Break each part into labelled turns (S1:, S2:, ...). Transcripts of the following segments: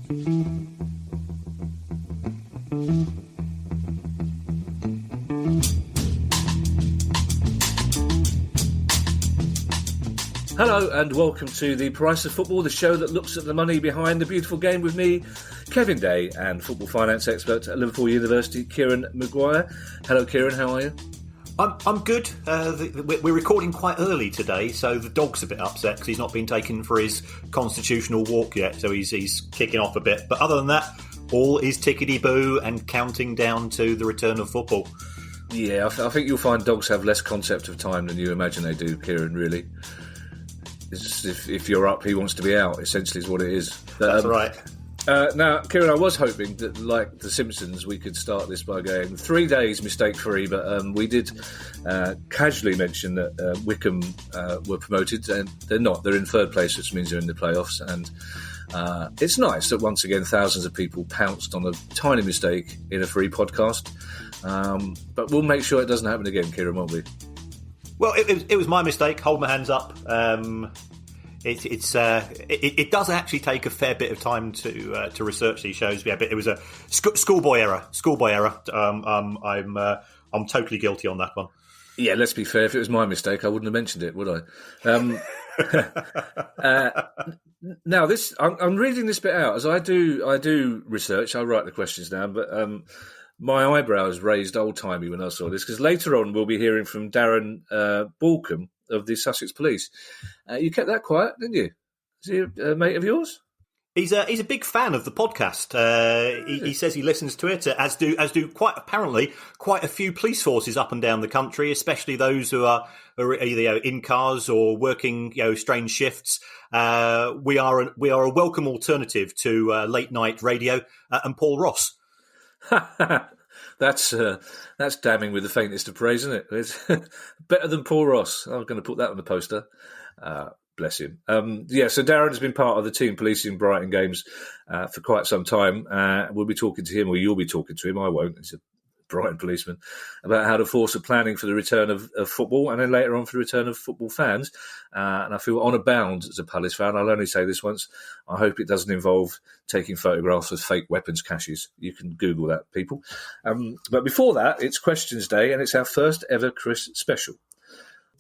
S1: Hello and welcome to The Price of Football, the show that looks at the money behind the beautiful game with me, Kevin Day, and football finance expert at Liverpool University, Kieran Maguire. Hello Kieran, how are you?
S2: I'm good. We're recording quite early today, so the dog's a bit upset because he's not been taken for his constitutional walk yet, so he's kicking off a bit. But other than that, all is tickety-boo and counting down to the return of football.
S1: Yeah, I think you'll find dogs have less concept of time than you imagine they do, Kieran, really. If you're up, he wants to be out, essentially is what it is.
S2: That's right.
S1: Now, Kieran, I was hoping that, like The Simpsons, we could start this by going 3 days mistake-free, but we did casually mention that Wycombe were promoted, and they're not. They're in third place, which means they're in the playoffs, and it's nice that, once again, thousands of people pounced on a tiny mistake in a free podcast, but we'll make sure it doesn't happen again, Kieran, won't we?
S2: Well, it was my mistake. Hold my hands up. It does actually take a fair bit of time to research these shows. Yeah, but it was a schoolboy error. I'm totally guilty on that one.
S1: Yeah, let's be fair. If it was my mistake, I wouldn't have mentioned it, would I? Now, I'm reading this bit out as I do research. I write the questions down, but my eyebrows raised old-timey when I saw this, because later on we'll be hearing from Darren Balkham of the Sussex Police. You kept that quiet, didn't you? Is he a mate of yours?
S2: He's a big fan of the podcast. He says he listens to it, as do quite a few police forces up and down the country, especially those who are either in cars or working strange shifts. We are a welcome alternative to late night radio and Paul Ross.
S1: That's damning with the faintest of praise, isn't it? It's better than Paul Ross. I'm going to put that on the poster. Bless him. So Darren has been part of the team policing Brighton games for quite some time. We'll be talking to him, or you'll be talking to him. I won't. He's a Brighton policeman, about how the force are planning for the return of football, and then later on for the return of football fans. And I feel honour bound as a Palace fan. I'll only say this once. I hope it doesn't involve taking photographs of fake weapons caches. You can Google that, people. But before that, it's Questions Day, and it's our first ever Chris special.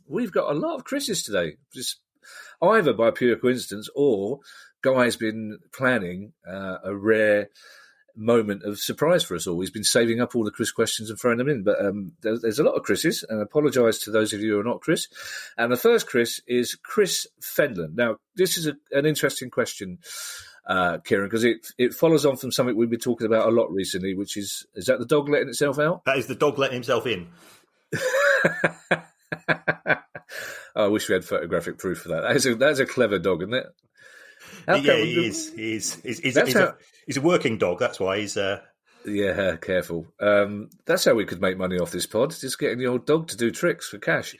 S1: We've got a lot of Chris's today, just either by pure coincidence or Guy's been planning a rare moment of surprise for us all. He's been saving up all the Chris questions and throwing them in, but there's a lot of Chris's, and I apologise to those of you who are not Chris. And the first Chris is Chris Fenland. Now, this is an interesting question, Kieran, because it follows on from something we've been talking about a lot recently, which is that the dog letting itself out?
S2: That is the dog letting himself in.
S1: I wish we had photographic proof for that. That's a clever dog, isn't it?
S2: He is. He's a working dog. That's why he's.
S1: Yeah, careful. That's how we could make money off this pod, just getting the old dog to do tricks for cash.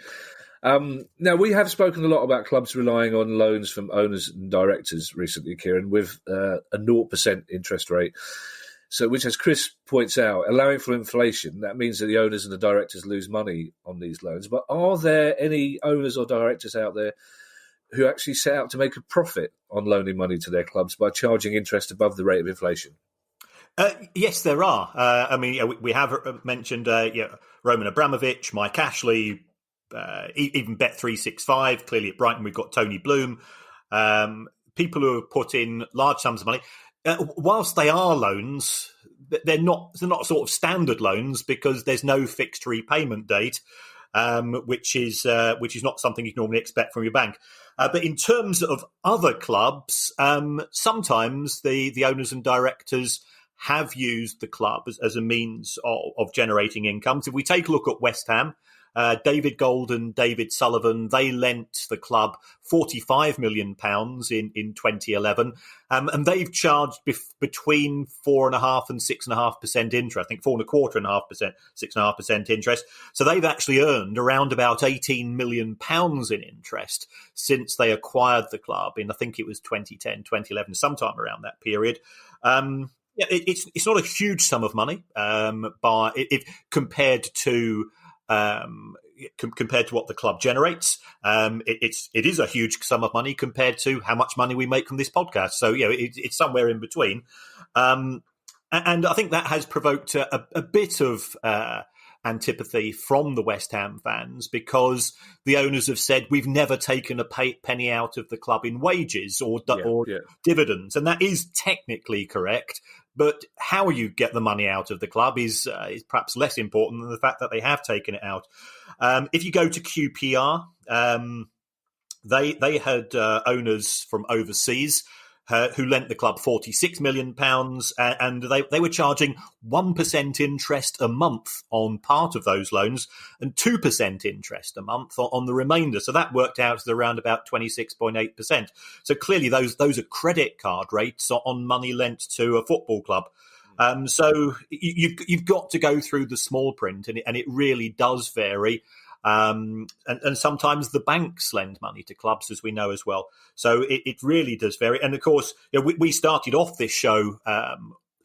S1: Now, we have spoken a lot about clubs relying on loans from owners and directors recently, Kieran, with a 0% interest rate. So, which, as Chris points out, allowing for inflation, that means that the owners and the directors lose money on these loans. But are there any owners or directors out there who actually set out to make a profit on loaning money to their clubs by charging interest above the rate of inflation?
S2: Yes, there are. We have mentioned Roman Abramovich, Mike Ashley, even Bet365. Clearly at Brighton, we've got Tony Bloom. People who have put in large sums of money. Whilst they are loans, they're not sort of standard loans because there's no fixed repayment date, which is not something you can normally expect from your bank. But in terms of other clubs, sometimes the owners and directors have used the club as a means of generating income. So if we take a look at West Ham, David Gold and David Sullivan, they lent the club £45 million in 2011, and they've charged between 4.5% and 6.5% interest. I think 4.25%, 6.5% interest. So they've actually earned around about £18 million in interest since they acquired the club in, I think it was 2010, 2011, sometime around that period. It's not a huge sum of money, but if compared to compared to what the club generates. It is a huge sum of money compared to how much money we make from this podcast. So, it's somewhere in between. And I think that has provoked a bit of antipathy from the West Ham fans, because the owners have said we've never taken a penny out of the club in wages or dividends. And that is technically correct. But how you get the money out of the club is perhaps less important than the fact that they have taken it out. If you go to QPR, they had owners from overseas who lent the club £46 million, and they were charging 1% interest a month on part of those loans and 2% interest a month on the remainder. So that worked out to around about 26.8%. So clearly those are credit card rates on money lent to a football club. So you've got to go through the small print, and it really does vary. And sometimes the banks lend money to clubs, as we know as well. So it really does vary. And of course, we started off this show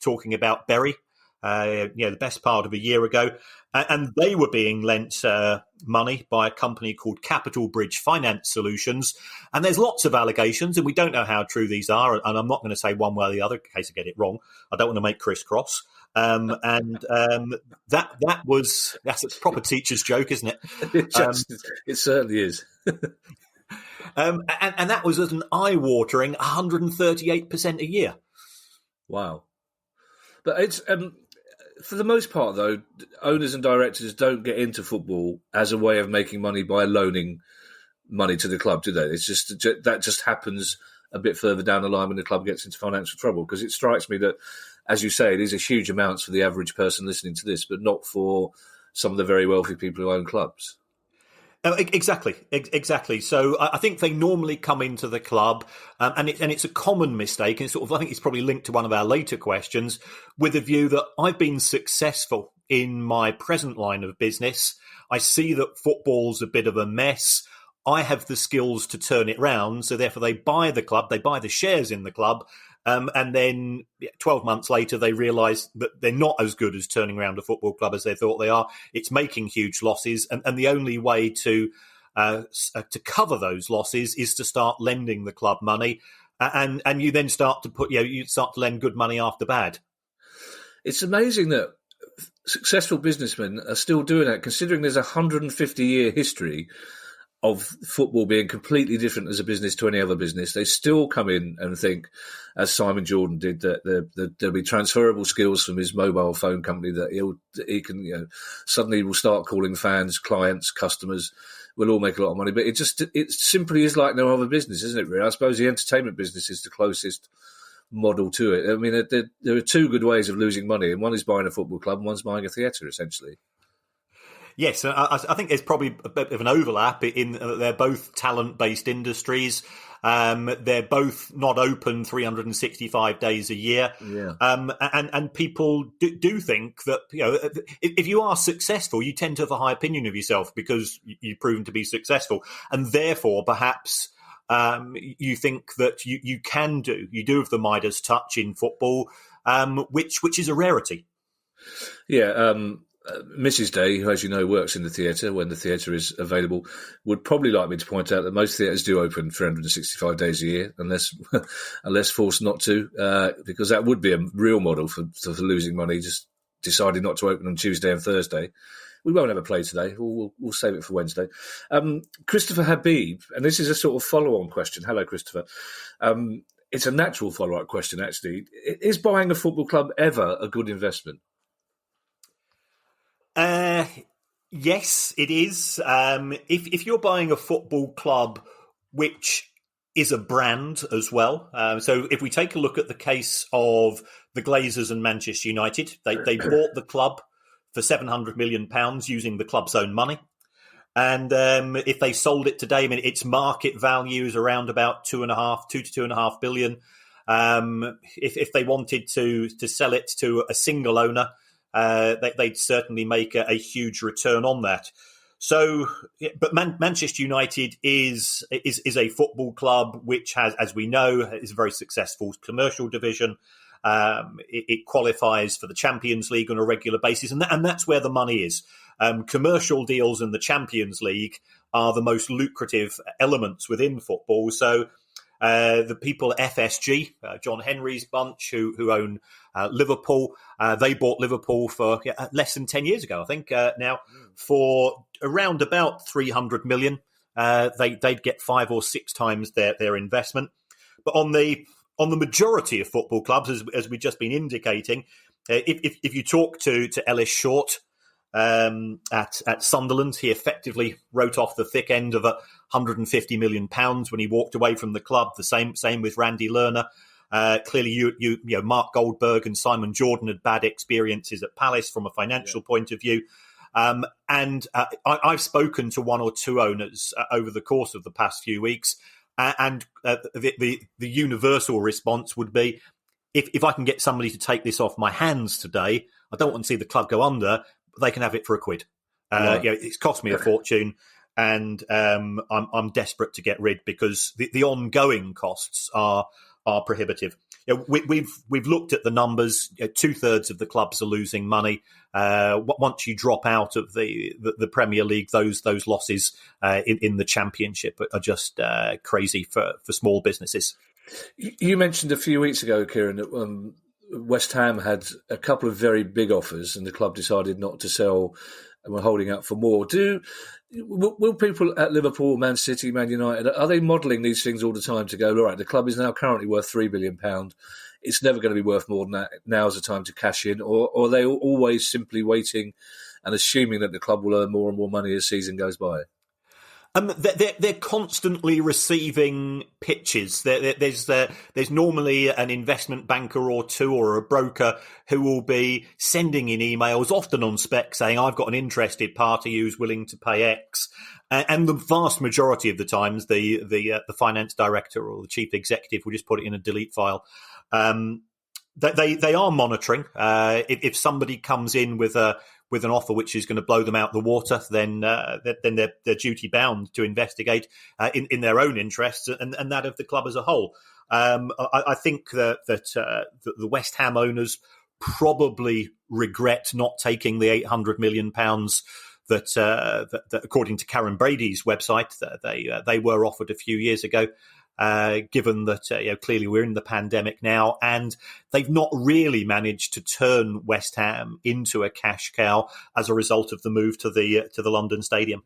S2: talking about Bury, the best part of a year ago, and they were being lent money by a company called Capital Bridge Finance Solutions. And there's lots of allegations, and we don't know how true these are. And I'm not going to say one way or the other in case I get it wrong. I don't want to make Chris cross. That's a proper teacher's joke, isn't it?
S1: It certainly is.
S2: And that was at an eye-watering 138% a year.
S1: Wow. But it's for the most part, though, owners and directors don't get into football as a way of making money by loaning money to the club, do they? It's just that just happens a bit further down the line when the club gets into financial trouble, because it strikes me that, as you say, these are huge amounts for the average person listening to this, but not for some of the very wealthy people who own clubs. Exactly. So I think they normally come into the club, and it's a common mistake. And I think it's probably linked to one of our later questions, with the view that I've been successful in my present line of business. I see that football's a bit of a mess. I have the skills to turn it round. So therefore they buy the club, they buy the shares in the club. And then 12 months later, they realise that they're not as good as turning around a football club as they thought they are. It's making huge losses. And the only way to cover those losses is to start lending the club money. And you then start to you start to lend good money after bad. It's amazing that successful businessmen are still doing that, considering there's a 150-year history of football being completely different as a business to any other business. They still come in and think, as Simon Jordan did, that there'll be transferable skills from his mobile phone company that he can suddenly will start calling fans, clients, customers. We'll all make a lot of money, but it simply is like no other business, isn't it? Really, I suppose the entertainment business is the closest model to it. I mean, there are two good ways of losing money, and one is buying a football club, and one's buying a theatre, essentially.
S2: Yes, I think there's probably a bit of an overlap in that they're both talent-based industries. They're both not open 365 days a year.
S1: Yeah.
S2: And people do think that, if you are successful, you tend to have a high opinion of yourself because you've proven to be successful. And therefore, perhaps you think that you do have the Midas touch in football, which is a rarity.
S1: Yeah. Mrs. Day, who, as you know, works in the theatre when the theatre is available, would probably like me to point out that most theatres do open 365 days a year, unless forced not to, because that would be a real model for losing money, just deciding not to open on Tuesday and Thursday. We won't have a play today. We'll save it for Wednesday. Christopher Habib, and this is a sort of follow-on question. Hello, Christopher. It's a natural follow-up question, actually. Is buying a football club ever a good investment?
S2: Yes, it is. If you're buying a football club, which is a brand as well. So if we take a look at the case of the Glazers and Manchester United, they bought the club for £700 million using the club's own money. And if they sold it today, its market value is around about 2 to 2.5 billion. If they wanted to sell it to a single owner, they'd certainly make a huge return on that. So, but Manchester United is a football club which has, as we know, is a very successful commercial division. It qualifies for the Champions League on a regular basis, and that's where the money is. Commercial deals in the Champions League are the most lucrative elements within football. So the people at FSG, John Henry's bunch, who own Liverpool, they bought Liverpool for less than 10 years ago, I think, now, for around about 300 million. They'd get 5 or 6 times their investment. But on the majority of football clubs, as we've just been indicating, if you talk to Ellis Short at Sunderland, he effectively wrote off the thick end of £150 million when he walked away from the club. The same with Randy Lerner. Clearly, you know, Mark Goldberg and Simon Jordan had bad experiences at Palace from a financial point of view. I've spoken to 1 or 2 owners over the course of the past few weeks, and the universal response would be, if I can get somebody to take this off my hands today, I don't want to see the club go under, but they can have it for £1.
S1: Right.
S2: You know, it's cost me a fortune, and I'm desperate to get rid, because the ongoing costs are prohibitive. You know, we've looked at the numbers. 2/3 of the clubs are losing money. Once you drop out of the Premier League, those losses in the Championship are just crazy for small businesses.
S1: You mentioned a few weeks ago, Kieran, that West Ham had a couple of very big offers, and the club decided not to sell and were holding out for more. Will people at Liverpool, Man City, Man United, are they modelling these things all the time to go, all right, the club is now currently worth £3 billion. It's never going to be worth more than that. Now's the time to cash in. Or are they always simply waiting and assuming that the club will earn more and more money as the season goes by?
S2: They're constantly receiving pitches. There's normally an investment banker or two, or a broker, who will be sending in emails, often on spec, saying, I've got an interested party who's willing to pay X. And the vast majority of the times, the finance director or the chief executive will just put it in a delete file. They are monitoring. If somebody comes in with an offer which is going to blow them out the water, then they're duty bound to investigate in their own interests and that of the club as a whole. I think that the West Ham owners probably regret not taking the £800 million that according to Karen Brady's website, that they were offered a few years ago. Given that clearly we're in the pandemic now, and they've not really managed to turn West Ham into a cash cow as a result of the move to the London Stadium.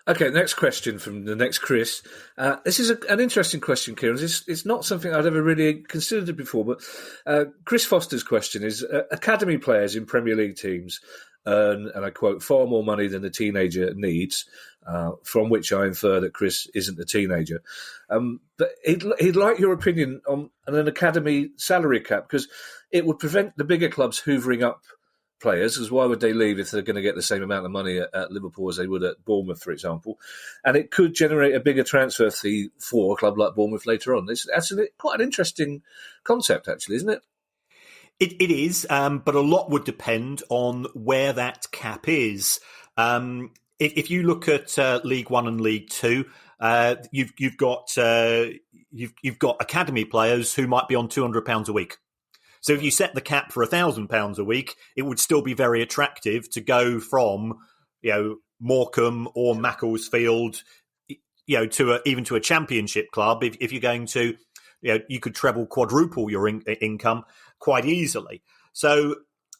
S1: Okay, next question from the next Chris. This is an interesting question, Kieran. It's not something I'd ever really considered before, but Chris Foster's question is, academy players in Premier League teams earn, and I quote, far more money than a teenager needs, from which I infer that Chris isn't a teenager. But he'd like your opinion on an academy salary cap, because it would prevent the bigger clubs hoovering up players, because why would they leave if they're going to get the same amount of money at Liverpool as they would at Bournemouth, for example? And it could generate a bigger transfer fee for a club like Bournemouth later on. That's quite an interesting concept, actually, isn't it?
S2: It is, but a lot would depend on where that cap is. If you look at League One and League Two, you've got academy players who might be on £200 a week. So if you set the cap for £1,000 a week, it would still be very attractive to go from Morecambe or Macclesfield, even to a Championship club. If you're going to, you could treble, quadruple your income quite easily. So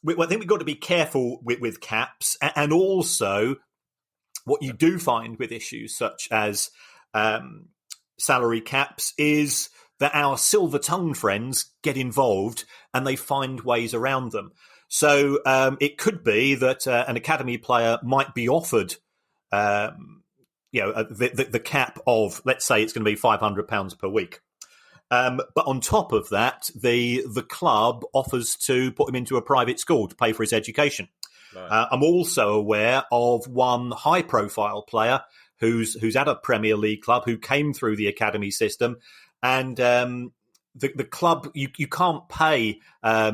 S2: I think we've got to be careful with caps, and also what you do find with issues such as salary caps is that our silver-tongued friends get involved and they find ways around them. So it could be that an academy player might be offered the cap of, let's say it's going to be £500 per week. But on top of that, the club offers to put him into a private school to pay for his education. Right. I'm also aware of one high-profile player who's at a Premier League club who came through the academy system, and the club, you can't pay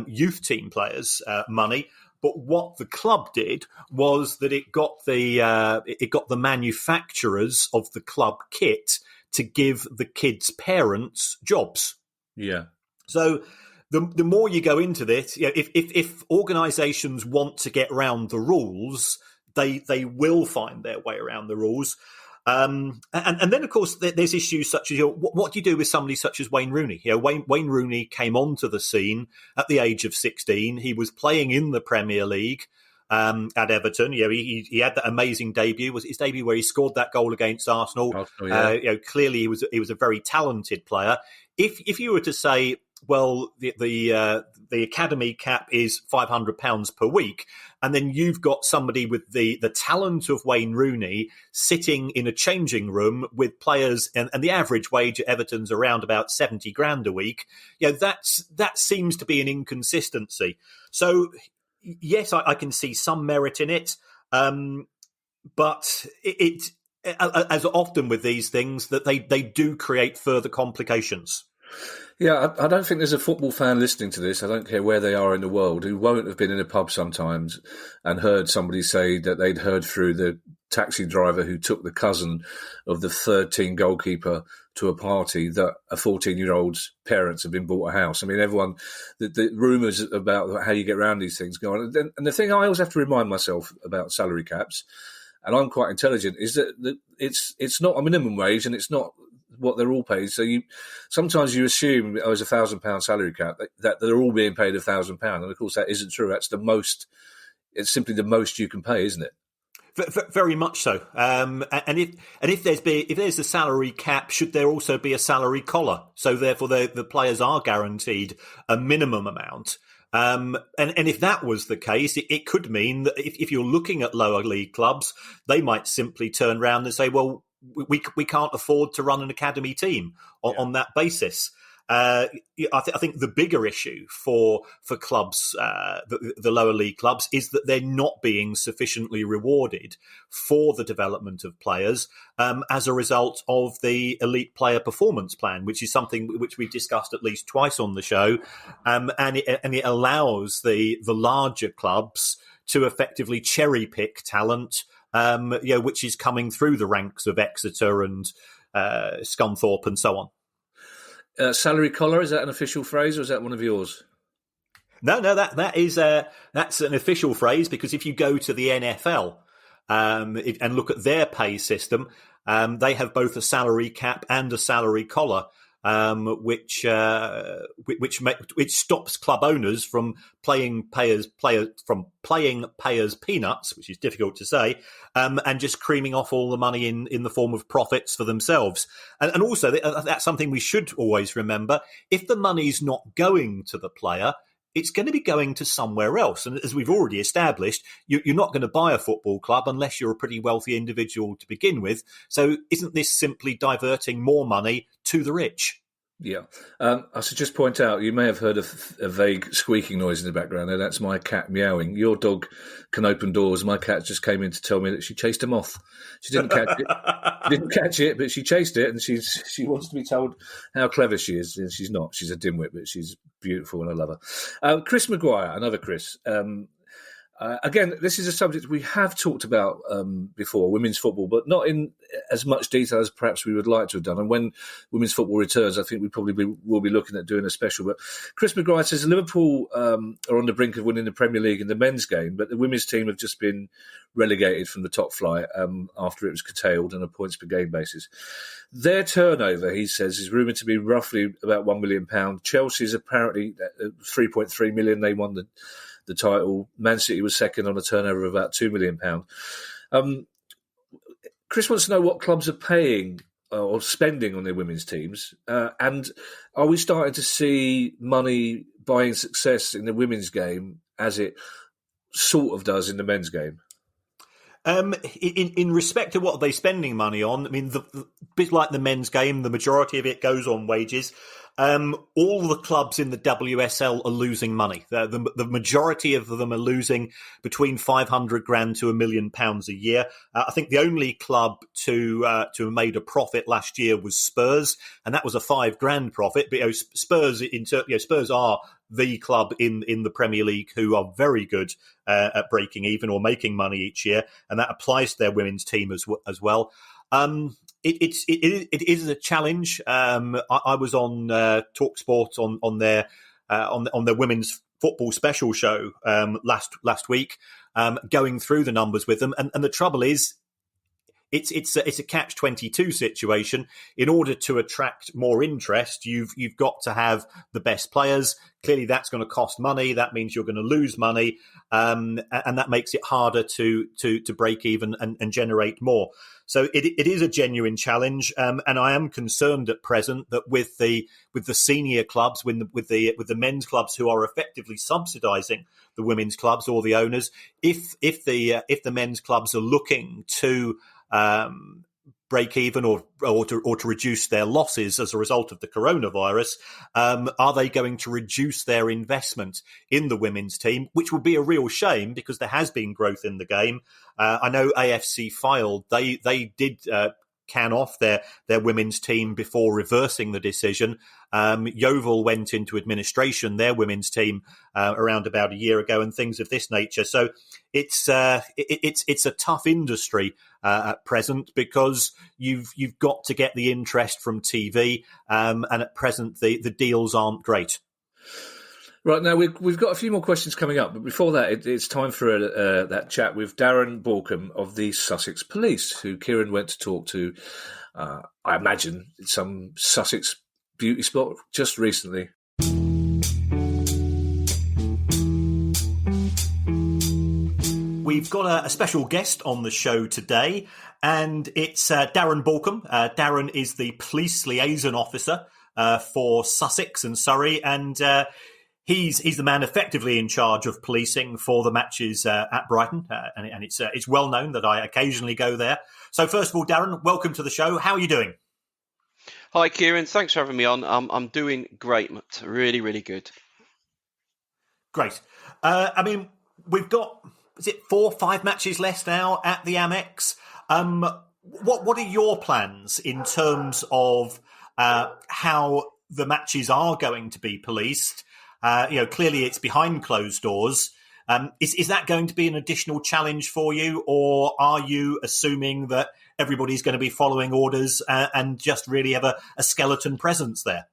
S2: youth team players money. But what the club did was that it got the manufacturers of the club kit to give the kids' parents jobs.
S1: Yeah.
S2: So the more you go into this, if organisations want to get around the rules, they will find their way around the rules. And then, of course, there's issues such as what do you do with somebody such as Wayne Rooney? Wayne Rooney came onto the scene at the age of 16. He was playing in the Premier League at Everton. He had that amazing debut. Was his debut where he scored that goal against Arsenal? Clearly, he was a very talented player. If you were to say, well, the academy cap is £500 per week, and then you've got somebody with the talent of Wayne Rooney sitting in a changing room with players, and the average wage at Everton's around about 70 grand a week. That seems to be an inconsistency. So yes, I can see some merit in it, but it as often with these things, that they do create further complications.
S1: Yeah, I don't think there's a football fan listening to this, I don't care where they are in the world, who won't have been in a pub sometimes and heard somebody say that they'd heard through the taxi driver who took the cousin of the third-team goalkeeper to a party that a 14-year-old's parents have been bought a house. I mean, everyone, the rumours about how you get around these things go on. And the thing I always have to remind myself about salary caps, and I'm quite intelligent, is that it's not a minimum wage and it's not what they're all paid. So sometimes you assume as £1,000 salary cap that they're all being paid £1,000, and of course that isn't true. That's the most. It's simply the most you can pay, isn't it?
S2: Very much so. And if there's a salary cap, should there also be a salary collar? So therefore, the players are guaranteed a minimum amount. And if that was the case, it could mean that if you're looking at lower league clubs, they might simply turn around and say, well, we can't afford to run an academy team on that basis. I think the bigger issue for clubs, the lower league clubs, is that they're not being sufficiently rewarded for the development of players as a result of the elite player performance plan, which is something which we've discussed at least twice on the show, and it allows the larger clubs to effectively cherry pick talent, which is coming through the ranks of Exeter and Scunthorpe and so on.
S1: Salary collar, is that an official phrase or is that one of yours?
S2: No, that's an official phrase, because if you go to the NFL and look at their pay system, they have both a salary cap and a salary collar, which stops club owners from paying players peanuts, which is difficult to say, and just creaming off all the money in the form of profits for themselves. And also, that's something we should always remember. If the money's not going to the player, it's going to be going to somewhere else. And as we've already established, you're not going to buy a football club unless you're a pretty wealthy individual to begin with. So isn't this simply diverting more money to the rich?
S1: Yeah. I should just point out, you may have heard a vague squeaking noise in the background there. That's my cat meowing. Your dog can open doors. My cat just came in to tell me that she chased a moth. She didn't catch it. Didn't catch it, but she chased it, and she wants to be told how clever she is. And she's not. She's a dimwit, but she's beautiful, and I love her. Chris Maguire, another Chris. Again, this is a subject we have talked about before, women's football, but not in as much detail as perhaps we would like to have done. And when women's football returns, I think we probably will be looking at doing a special. But Chris Maguire says Liverpool are on the brink of winning the Premier League in the men's game, but the women's team have just been relegated from the top flight after it was curtailed on a points per game basis. Their turnover, he says, is rumoured to be roughly about £1 million. Chelsea's apparently 3.3 million. They won the title. Man City was second on a turnover of about £2 million. Chris wants to know what clubs are paying or spending on their women's teams, and are we starting to see money buying success in the women's game as it sort of does in the men's game?
S2: In respect to what are they spending money on, I mean, the bit like the men's game, the majority of it goes on wages. All the clubs in the WSL are losing money. The majority of them are losing between 500 grand to £1 million a year. I think the only club to have made a profit last year was Spurs, and that was a £5 grand profit. But Spurs are the club in the Premier League who are very good at breaking even or making money each year, and that applies to their women's team as well. It is a challenge. I was on TalkSport on their on the women's football special show last week, going through the numbers with them, and the trouble is, it's a catch-22 situation. In order to attract more interest, you've got to have the best players. Clearly, that's going to cost money. That means you're going to lose money, and that makes it harder to break even and generate more. So it is a genuine challenge, and I am concerned at present that with the senior clubs, with the men's clubs who are effectively subsidising the women's clubs or the owners, if the men's clubs are looking to break even or to reduce their losses as a result of the coronavirus, are they going to reduce their investment in the women's team, which would be a real shame because there has been growth in the game. I know AFC Fylde, they did can off their women's team before reversing the decision. Yeovil went into administration, their women's team, around about a year ago, and things of this nature. So it's a tough industry at present because you've got to get the interest from TV, and at present the deals aren't great.
S1: Right, now we've got a few more questions coming up, but before that, it's time for that chat with Darren Balkham of the Sussex Police, who Kieran went to talk to, I imagine, some Sussex beauty spot just recently.
S2: We've got a special guest on the show today, and it's Darren Balkham. Darren is the police liaison officer for Sussex and Surrey, and he's the man effectively in charge of policing for the matches at Brighton, and it's well known that I occasionally go there. So first of all, Darren, welcome to the show. How are you doing?
S3: Hi, Kieran. Thanks for having me on. I'm doing great, mate. Really, really good.
S2: Great. I mean, we've got, is it 4 or 5 matches left now at the Amex? What are your plans in terms of how the matches are going to be policed? Clearly it's behind closed doors. Is that going to be an additional challenge for you, or are you assuming that everybody's going to be following orders and just really have a skeleton presence there?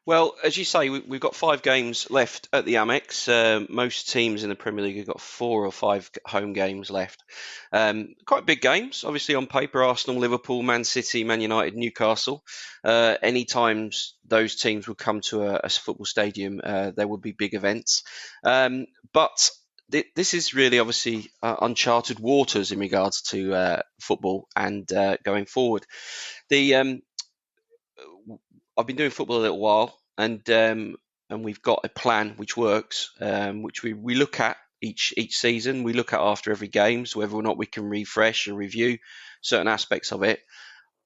S3: Well, as you say, we've got 5 games left at the Amex. Most teams in the Premier League have got 4 or 5 home games left. Quite big games, obviously on paper: Arsenal, Liverpool, Man City, Man United, Newcastle. Any times those teams would come to a football stadium, there would be big events. But this is really obviously uncharted waters in regards to football and going forward. I've been doing football a little while, and we've got a plan which works, which we look at each season. We look at after every game, so whether or not we can refresh and review certain aspects of it.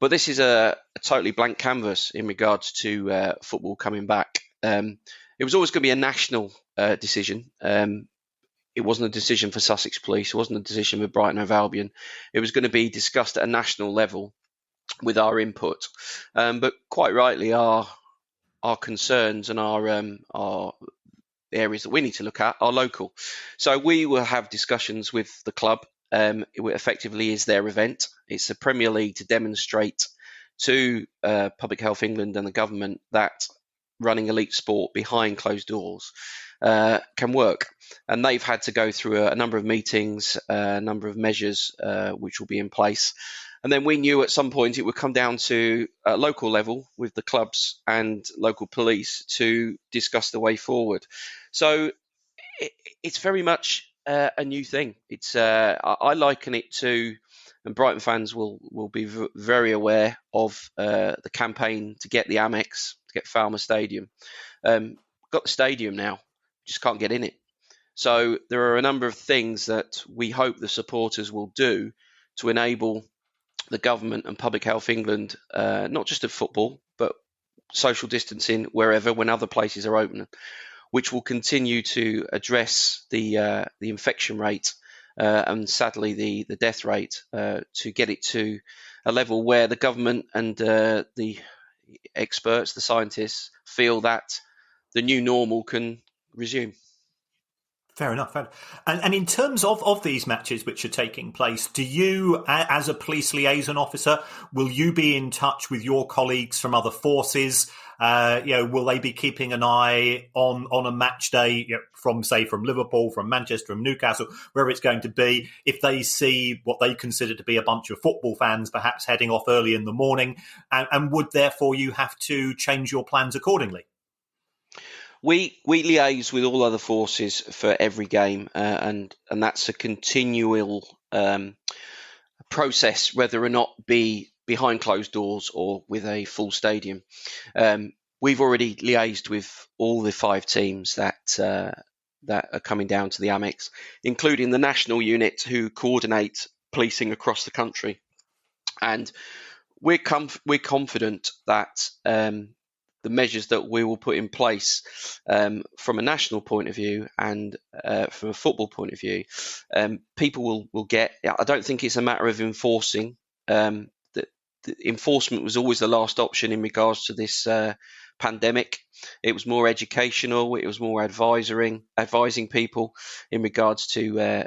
S3: But this is a totally blank canvas in regards to football coming back. It was always going to be a national decision. It wasn't a decision for Sussex Police. It wasn't a decision for Brighton and Albion. It was going to be discussed at a national level with our input, but quite rightly, our concerns and our areas that we need to look at are local. So we will have discussions with the club. It effectively is their event. It's the Premier League to demonstrate to Public Health England and the government that running elite sport behind closed doors can work. And they've had to go through a number of meetings, a number of measures which will be in place. And then we knew at some point it would come down to a local level with the clubs and local police to discuss the way forward. So it's very much a new thing. It's I liken it to, and Brighton fans will be very aware of the campaign to get the Amex, to get Falmer Stadium. Got the stadium now, just can't get in it. So there are a number of things that we hope the supporters will do to enable the government and Public Health England, not just of football, but social distancing wherever, when other places are open, which will continue to address the infection rate and sadly the death rate, to get it to a level where the government and the experts, the scientists, feel that the new normal can resume.
S2: Fair enough. And in terms of these matches which are taking place, do you, as a police liaison officer, will you be in touch with your colleagues from other forces Will they be keeping an eye on a match day from Liverpool, from Manchester, from Newcastle, wherever it's going to be, if they see what they consider to be a bunch of football fans perhaps heading off early in the morning, and would therefore you have to change your plans accordingly?
S3: We liaise with all other forces for every game, and that's a continual process, whether or not be behind closed doors or with a full stadium. We've already liaised with all the 5 teams that are coming down to the Amex, including the national unit who coordinate policing across the country, and we're confident that the measures that we will put in place from a national point of view and from a football point of view, people will get. I don't think it's a matter of enforcing. The enforcement was always the last option in regards to this pandemic. It was more educational. It was more advising people in regards to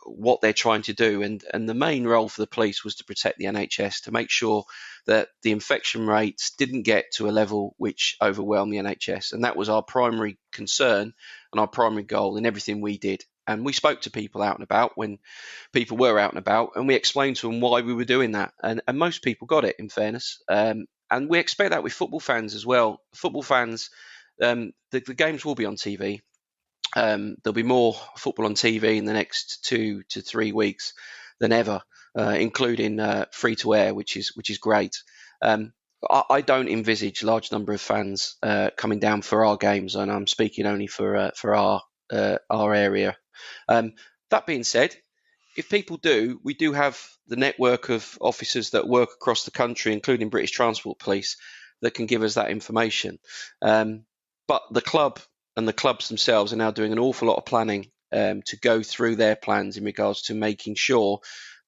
S3: what they're trying to do, and the main role for the police was to protect the NHS, to make sure that the infection rates didn't get to a level which overwhelmed the NHS, and that was our primary concern and our primary goal in everything we did. And we spoke to people out and about when people were out and about, and we explained to them why we were doing that, and most people got it, in fairness. And we expect that with football fans as well. Football fans, the games will be on TV. There'll be more football on TV in the next 2 to 3 weeks than ever, including free to air, which is great. I don't envisage a large number of fans coming down for our games, and I'm speaking only for our area. That being said, if people do, we do have the network of officers that work across the country, including British Transport Police, that can give us that information. But the club and the clubs themselves are now doing an awful lot of planning to go through their plans in regards to making sure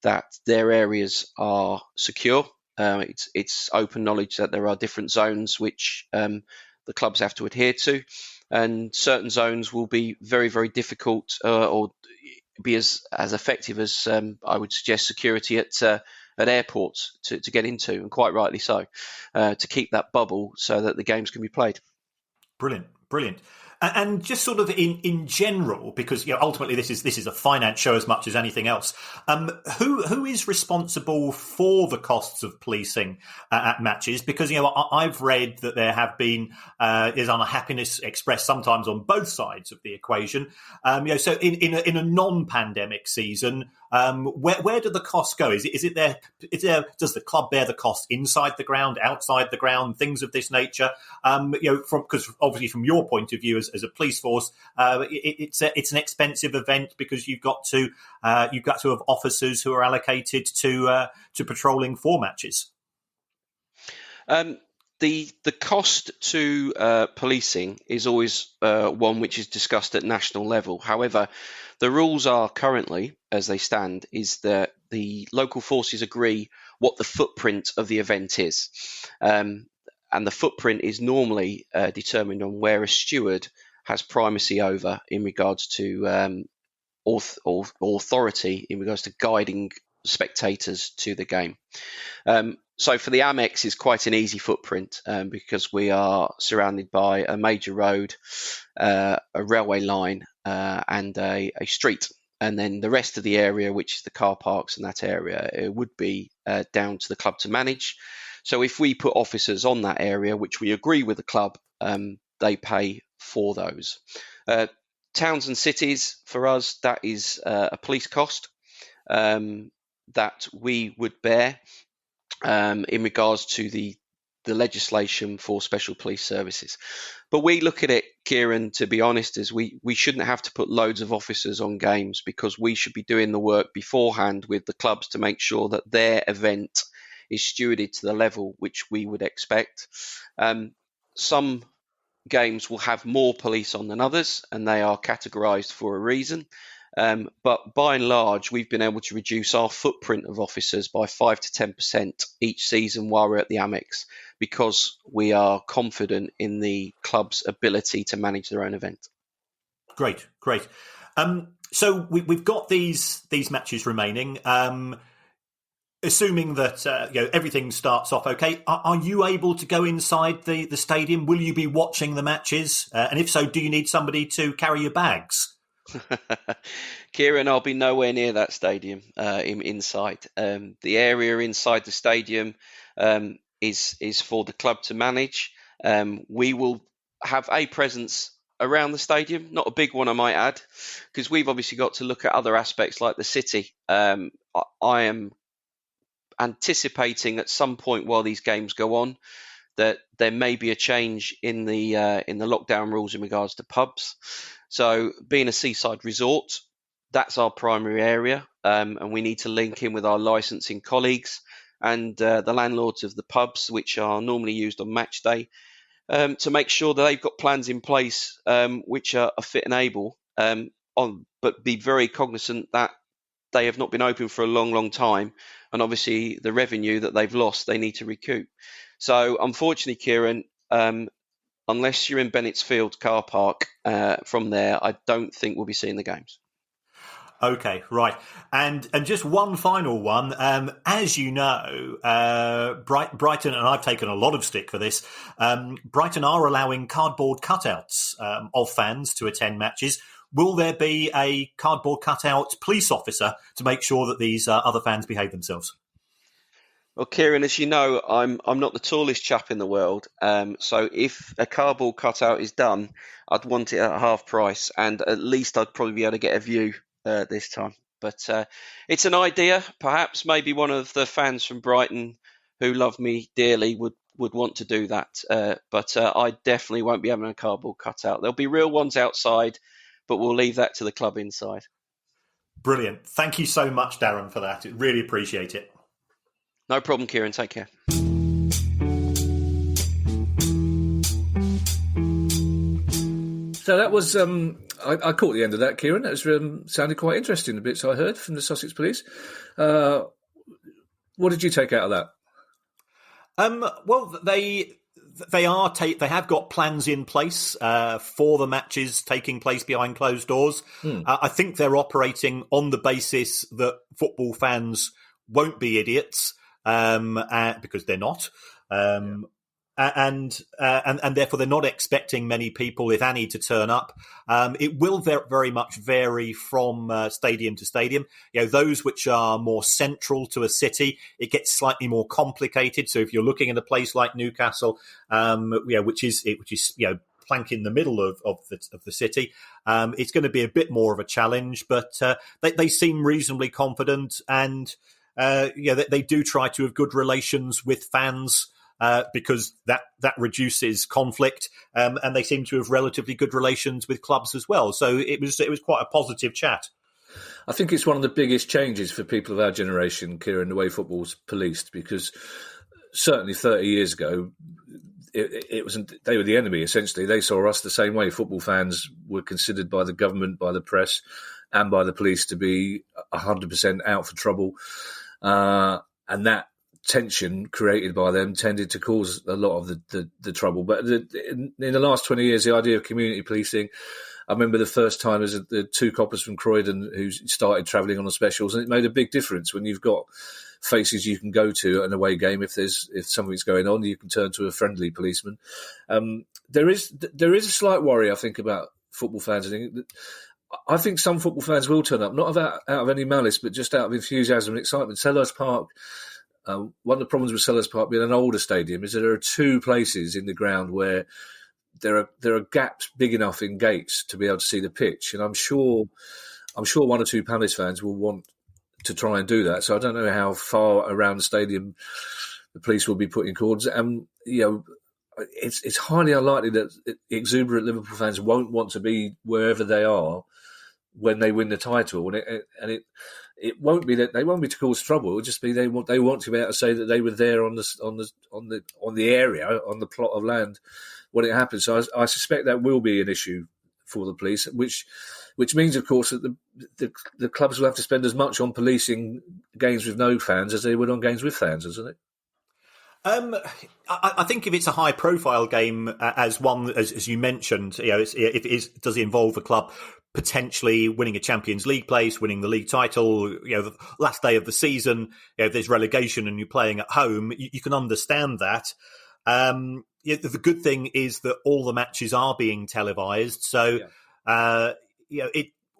S3: that their areas are secure. It's open knowledge that there are different zones which the clubs have to adhere to, and certain zones will be very, very difficult or be as effective as I would suggest security at airports to get into, and quite rightly so, to keep that bubble so that the games can be played.
S2: Brilliant. And just sort of in general, because ultimately this is a finance show as much as anything else. Who is responsible for the costs of policing at matches? Because I've read that there have been there's unhappiness expressed sometimes on both sides of the equation. So in a non-pandemic season, where do the costs go? Is it there? Does the club bear the cost inside the ground, outside the ground, things of this nature? Because obviously from your point of view as a police force, it's an expensive event because you've got to have officers who are allocated to patrolling for matches.
S3: The cost to policing is always one which is discussed at national level. However, the rules are currently, as they stand, is that the local forces agree what the footprint of the event is. And the footprint is normally determined on where a steward has primacy over in regards to authority in regards to guiding spectators to the game. So for the Amex, it's quite an easy footprint because we are surrounded by a major road, a railway line, and a street. And then the rest of the area, which is the car parks in that area, it would be down to the club to manage. So if we put officers on that area, which we agree with the club, they pay for those. Towns and cities, for us, that is a police cost that we would bear in regards to the legislation for special police services. But we look at it, Kieran, to be honest, as we shouldn't have to put loads of officers on games, because we should be doing the work beforehand with the clubs to make sure that their event is stewarded to the level which we would expect. Some games will have more police on than others, and they are categorised for a reason. But by and large, we've been able to reduce our footprint of officers by 5 to 10% each season while we're at the Amex, because we are confident in the club's ability to manage their own event.
S2: Great. So we've got these matches remaining. assuming that everything starts off okay, are you able to go inside the stadium? Will you be watching the matches? And if so, do you need somebody to carry your bags?
S3: Kieran, I'll be nowhere near that stadium inside. The area inside the stadium is for the club to manage. We will have a presence around the stadium, not a big one, I might add, because we've obviously got to look at other aspects like the city. I am anticipating at some point while these games go on that there may be a change in the lockdown rules in regards to pubs. So being a seaside resort, that's our primary area, and we need to link in with our licensing colleagues and the landlords of the pubs, which are normally used on match day, to make sure that they've got plans in place which are fit and able, but be very cognizant that they have not been open for a long, long time, and obviously the revenue that they've lost, they need to recoup. So unfortunately, Kieran, unless you're in Bennett's Field car park from there, I don't think we'll be seeing the games.
S2: Okay, right. And just one final one. As you know, Brighton, and I've taken a lot of stick for this, Brighton are allowing cardboard cutouts of fans to attend matches. Will there be a cardboard cutout police officer to make sure that these other fans behave themselves?
S3: Well, Kieran, as you know, I'm not the tallest chap in the world. So if a cardboard cutout is done, I'd want it at half price, and at least I'd probably be able to get a view this time. But it's an idea. Perhaps maybe one of the fans from Brighton who love me dearly would want to do that. But I definitely won't be having a cardboard cutout. There'll be real ones outside, but we'll leave that to the club inside.
S2: Brilliant. Thank you so much, Darren, for that. Really appreciate it.
S3: No problem, Kieran. Take care.
S1: So that was, I caught the end of that, Kieran. That was sounded quite interesting, the bits I heard from the Sussex Police. What did you take out of that?
S2: Well, they have got plans in place for the matches taking place behind closed doors. I think they're operating on the basis that football fans won't be idiots, because they're not. And therefore they're not expecting many people, if any, to turn up. It will very much vary from stadium to stadium. Those which are more central to a city, it gets slightly more complicated. So if you're looking at a place like Newcastle, which is plank in the middle of the city, it's going to be a bit more of a challenge. But they seem reasonably confident, and they do try to have good relations with fans. Because that reduces conflict, and they seem to have relatively good relations with clubs as well. So it was quite a positive chat.
S1: I think it's one of the biggest changes for people of our generation, Kieran, the way football's policed, because certainly 30 years ago, it wasn't. They were the enemy, essentially. They saw us the same way. Football fans were considered by the government, by the press, and by the police to be 100% out for trouble, and that tension created by them tended to cause a lot of the trouble. But in the last 20 years, the idea of community policing, I remember the first time as the two coppers from Croydon who started travelling on the specials, and it made a big difference when you've got faces you can go to at an away game. If something's going on, you can turn to a friendly policeman. There is a slight worry, I think, about football fans. I think some football fans will turn up, not out of any malice, but just out of enthusiasm and excitement. Selhurst Park, one of the problems with Selhurst Park being an older stadium is that there are two places in the ground where there are gaps big enough in gates to be able to see the pitch, and I'm sure one or two Palace fans will want to try and do that. So I don't know how far around the stadium the police will be putting cords. It's highly unlikely that exuberant Liverpool fans won't want to be wherever they are when they win the title, and it won't be that they won't be to cause trouble. It'll just be they want to be able to say that they were there on the area, on the plot of land when it happened. So I suspect that will be an issue for the police, which means, of course, that the clubs will have to spend as much on policing games with no fans as they would on games with fans, isn't it?
S2: I think if it's a high-profile game, as you mentioned, does it involve a club? potentially winning a Champions League place, winning the league title, the last day of the season, if there's relegation and you're playing at home, you can understand that. The good thing is that all the matches are being televised. So,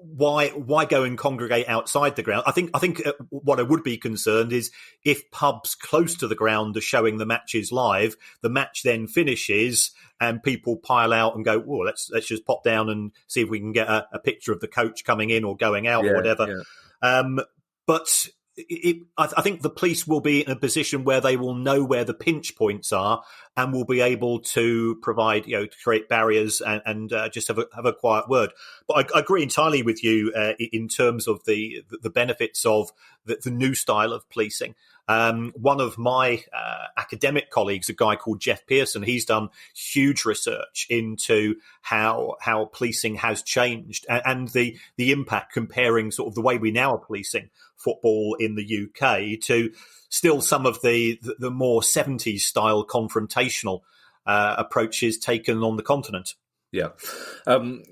S2: why go and congregate outside the ground? I think what I would be concerned is if pubs close to the ground are showing the matches live, the match then finishes and people pile out and go, well, let's just pop down and see if we can get a picture of the coach coming in or going out or whatever. Yeah. But I think the police will be in a position where they will know where the pinch points are and will be able to provide, to create barriers and just have a quiet word. But I agree entirely with you in terms of the benefits of the new style of policing. One of my academic colleagues, a guy called Jeff Pearson, he's done huge research into how policing has changed and the impact, comparing sort of the way we now are policing football in the UK to still some of the more 70s style confrontational approaches taken on the continent.
S1: Yeah.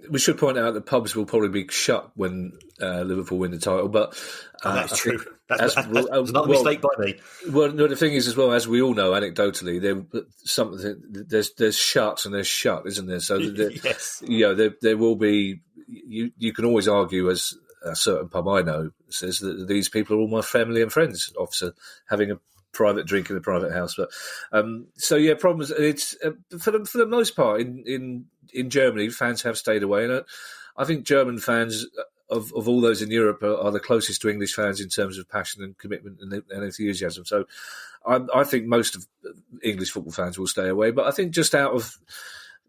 S1: We should point out that pubs will probably be shut when Liverpool win the title, but
S2: that's true. That's not a mistake by me.
S1: Well, no, the thing is, as well, as we all know anecdotally, there's shut and there's shut, isn't there? So
S2: yes.
S1: There will be. You can always argue, as a certain pub I know says, that these people are all my family and friends, officer having a private drink in a private house. But problems. It's for the most part in Germany, fans have stayed away, and I think German fans of all those in Europe are the closest to English fans in terms of passion and commitment and enthusiasm. So I think most of English football fans will stay away. But I think just out of,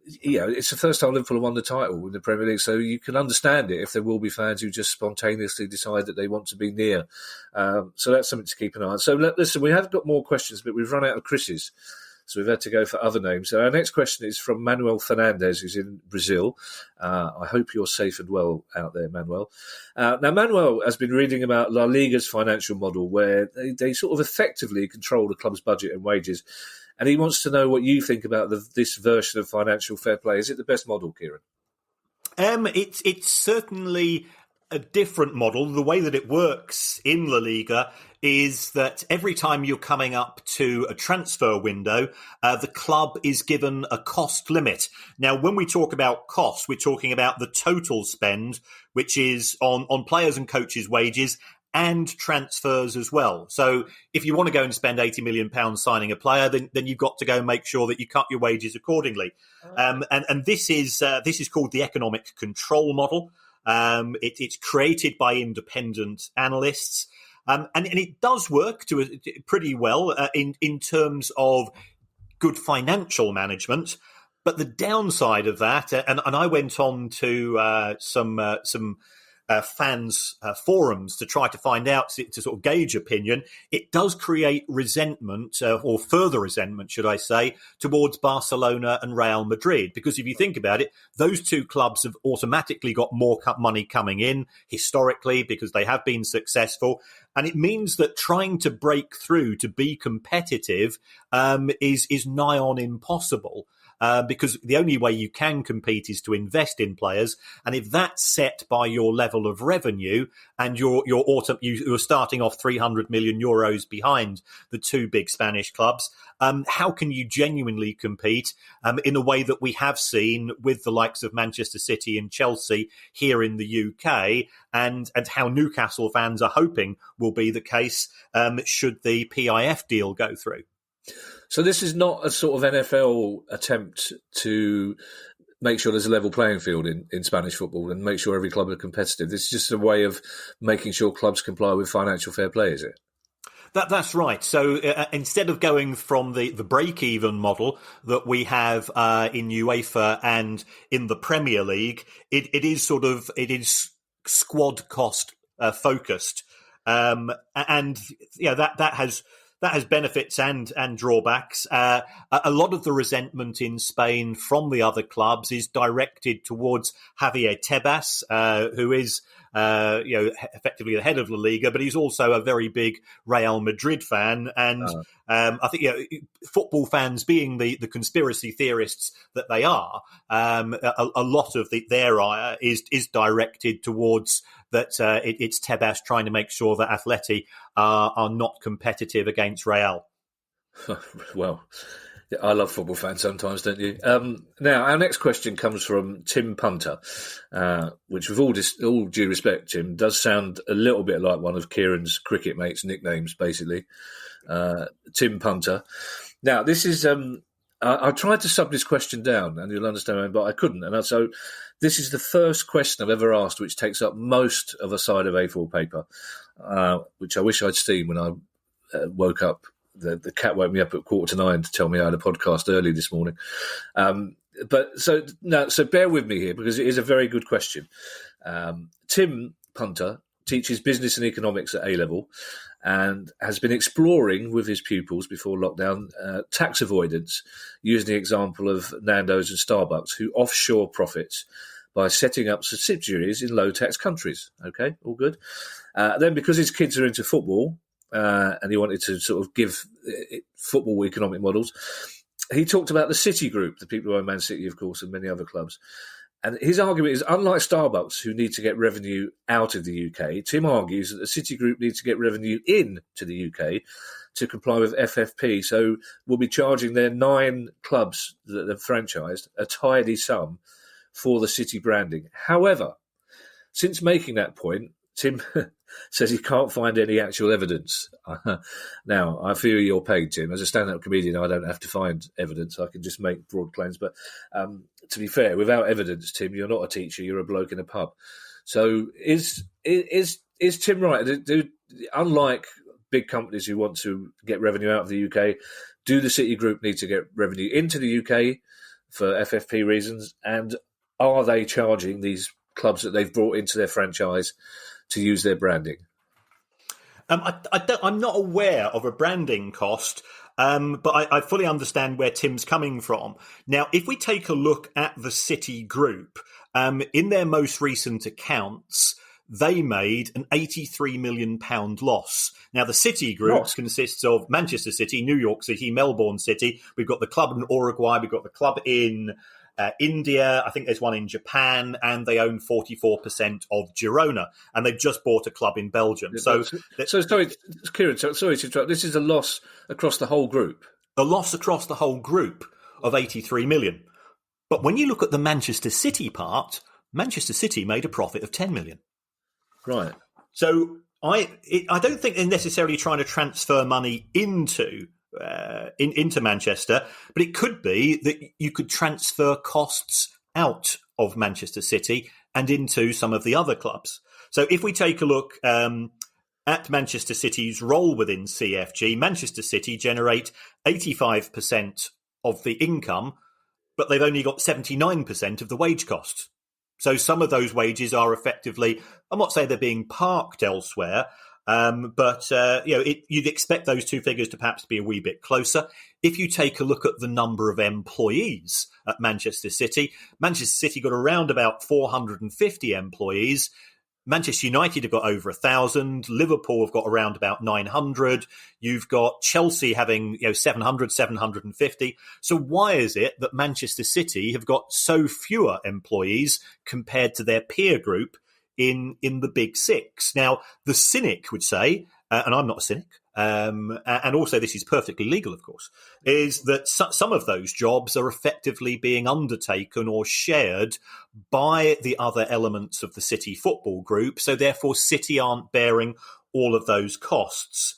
S1: it's the first time Liverpool have won the title in the Premier League, so you can understand it if there will be fans who just spontaneously decide that they want to be near. So that's something to keep an eye on. So listen, we have got more questions, but we've run out of Chris's. So we've had to go for other names. So our next question is from Manuel Fernandez, who's in Brazil. I hope you're safe and well out there, Manuel. Now, Manuel has been reading about La Liga's financial model, where they sort of effectively control the club's budget and wages. And he wants to know what you think about this version of financial fair play. Is it the best model, Kieran?
S2: It's certainly a different model. The way that it works in La Liga is that every time you're coming up to a transfer window, the club is given a cost limit. Now, when we talk about costs, we're talking about the total spend, which is on players and coaches' wages and transfers as well. So if you want to go and spend £80 million signing a player, then you've got to go and make sure that you cut your wages accordingly. And this is called the economic control model. It's created by independent analysts. And it does work pretty well in terms of good financial management. But the downside of that, and I went on to some fans' forums to try to find out, to sort of gauge opinion, it does create resentment, or further resentment, should I say, towards Barcelona and Real Madrid. Because if you think about it, those two clubs have automatically got more money coming in historically because they have been successful. And it means that trying to break through to be competitive is nigh on impossible. Because the only way you can compete is to invest in players, and if that's set by your level of revenue and you're starting off 300 million euros behind the two big Spanish clubs, how can you genuinely compete in a way that we have seen with the likes of Manchester City and Chelsea here in the UK, and how Newcastle fans are hoping will be the case should the PIF deal go through?
S1: So this is not a sort of NFL attempt to make sure there's a level playing field in Spanish football and make sure every club are competitive. This is just a way of making sure clubs comply with financial fair play, is it?
S2: That's right. So instead of going from the break-even model that we have in UEFA and in the Premier League, it is squad cost focused, and that has benefits and drawbacks. A lot of the resentment in Spain from the other clubs is directed towards Javier Tebas, who is effectively the head of La Liga, but he's also a very big Real Madrid fan. And I think football fans, being the conspiracy theorists that they are, a lot of their ire is directed towards that it's Tebas trying to make sure that Atleti are not competitive against Real.
S1: Well, I love football fans sometimes, don't you? Now, our next question comes from Tim Punter, which with all due respect, Tim, does sound a little bit like one of Kieran's cricket mates' nicknames, basically. Tim Punter. Now, this is... I tried to sub this question down, and you'll understand, but I couldn't. And so this is the first question I've ever asked which takes up most of a side of A4 paper, which I wish I'd seen when I woke up. The cat woke me up at 8:45 to tell me I had a podcast early this morning. So bear with me here because it is a very good question. Tim Punter teaches business and economics at A-level and has been exploring with his pupils before lockdown tax avoidance using the example of Nando's and Starbucks, who offshore profits by setting up subsidiaries in low-tax countries. Okay, all good. Then because his kids are into football, and he wanted to sort of give football economic models, he talked about the City Group, the people who own Man City, of course, and many other clubs. And his argument is, unlike Starbucks, who need to get revenue out of the UK, Tim argues that the City Group needs to get revenue in to the UK to comply with FFP. So we'll be charging their 9 clubs that they've franchised a tidy sum for the City branding. However, since making that point, Tim says he can't find any actual evidence. Now, I fear you're paid, Tim. As a stand-up comedian, I don't have to find evidence. I can just make broad claims. But to be fair, without evidence, Tim, you're not a teacher. You're a bloke in a pub. So is Tim right? Unlike big companies who want to get revenue out of the UK, do the City Group need to get revenue into the UK for FFP reasons? And are they charging these clubs that they've brought into their franchise to use their branding?
S2: I'm not aware of a branding cost, but I fully understand where Tim's coming from. Now, if we take a look at the City Group, in their most recent accounts, they made an £83 million loss. Now, the City Group consists of Manchester City, New York City, Melbourne City. We've got the club in Uruguay. We've got the club in India. I think there's one in Japan, and they own 44% of Girona, and they've just bought a club in Belgium. So
S1: sorry, Kieran, sorry to interrupt. This is a loss across the whole group.
S2: A loss across the whole group of 83 million. But when you look at the Manchester City part, Manchester City made a profit of 10 million.
S1: Right.
S2: So I don't think they're necessarily trying to transfer money into Manchester, but it could be that you could transfer costs out of Manchester City and into some of the other clubs. So if we take a look at Manchester City's role within CFG, Manchester City generate 85% of the income, but they've only got 79% of the wage costs. So some of those wages are effectively, I'm not saying they're being parked elsewhere, but you'd expect those two figures to perhaps be a wee bit closer. If you take a look at the number of employees at Manchester City got around about 450 employees. Manchester United have got over 1,000. Liverpool have got around about 900. You've got Chelsea having 700, 750. So why is it that Manchester City have got so fewer employees compared to their peer group in the Big Six? Now, the cynic would say, and I'm not a cynic, and also this is perfectly legal, of course, is that some of those jobs are effectively being undertaken or shared by the other elements of the City Football Group, so therefore City aren't bearing all of those costs.